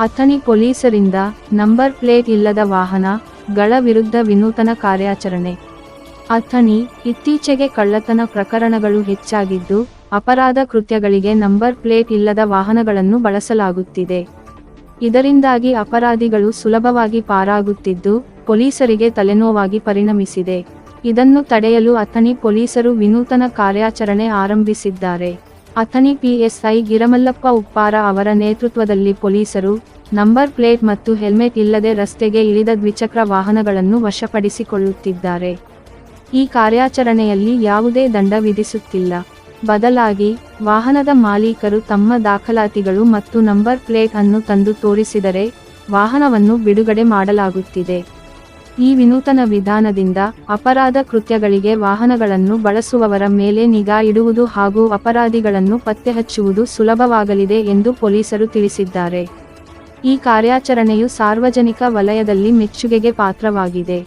ಅಥಣಿ ಪೊಲೀಸರಿಂದ number plate ಇಲ್ಲದ ವಾಹನಗಳ ವಿರುದ್ಧ ವಿನೂತನ ಕಾರ್ಯಾಚರಣೆ. ಅಥಣಿ: ಇತ್ತೀಚೆಗೆ ಕಳ್ಳತನ ಪ್ರಕರಣಗಳು ಹೆಚ್ಚಾಗಿದ್ದು, ಅಪರಾಧ ಕೃತ್ಯಗಳಿಗೆ ನಂಬರ್ ಪ್ಲೇಟ್ ಇಲ್ಲದ ವಾಹನಗಳನ್ನು ಬಳಸಲಾಗುತ್ತಿದೆ. ಇದರಿಂದಾಗಿ ಅಪರಾಧಿಗಳು ಸುಲಭವಾಗಿ ಪಾರಾಗುತ್ತಿದ್ದು, ಪೊಲೀಸರಿಗೆ ತಲೆನೋವಾಗಿ ಪರಿಣಮಿಸಿದೆ. ಇದನ್ನು ತಡೆಯಲು ಅಥಣಿ ಪೊಲೀಸರು ವಿನೂತನ ಕಾರ್ಯಾಚರಣೆ ಆರಂಭಿಸಿದ್ದಾರೆ. ಅಥಣಿ ಪಿಎಸ್ಐ ಗಿರಮಲ್ಲಪ್ಪ ಉಪ್ಪಾರ ಅವರ ನೇತೃತ್ವದಲ್ಲಿ ಪೊಲೀಸರು ನಂಬರ್ ಪ್ಲೇಟ್ ಮತ್ತು ಹೆಲ್ಮೆಟ್ ಇಲ್ಲದೆ ರಸ್ತೆಗೆ ಇಳಿದ ದ್ವಿಚಕ್ರ ವಾಹನಗಳನ್ನು ವಶಪಡಿಸಿಕೊಳ್ಳುತ್ತಿದ್ದಾರೆ. ಈ ಕಾರ್ಯಾಚರಣೆಯಲ್ಲಿ ಯಾವುದೇ ದಂಡ ವಿಧಿಸುತ್ತಿಲ್ಲ. ಬದಲಾಗಿ ವಾಹನದ ಮಾಲೀಕರು ತಮ್ಮ ದಾಖಲಾತಿಗಳು ಮತ್ತು ನಂಬರ್ ಪ್ಲೇಟ್ ಅನ್ನು ತಂದು ತೋರಿಸಿದರೆ ವಾಹನವನ್ನು ಬಿಡುಗಡೆ ಮಾಡಲಾಗುತ್ತಿದೆ. ಈ ವಿನೂತನ ವಿಧಾನದಿಂದ ಅಪರಾಧ ಕೃತ್ಯಗಳಿಗೆ ವಾಹನಗಳನ್ನು ಬಳಸುವವರ ಮೇಲೆ ನಿಗಾ ಇಡುವುದು ಹಾಗೂ ಅಪರಾಧಿಗಳನ್ನು ಪತ್ತೆಹಚ್ಚುವುದು ಸುಲಭವಾಗಲಿದೆ ಎಂದು ಪೊಲೀಸರು ತಿಳಿಸಿದ್ದಾರೆ. ಈ ಕಾರ್ಯಾಚರಣೆಯು ಸಾರ್ವಜನಿಕ ವಲಯದಲ್ಲಿ ಮೆಚ್ಚುಗೆಗೆ ಪಾತ್ರವಾಗಿದೆ.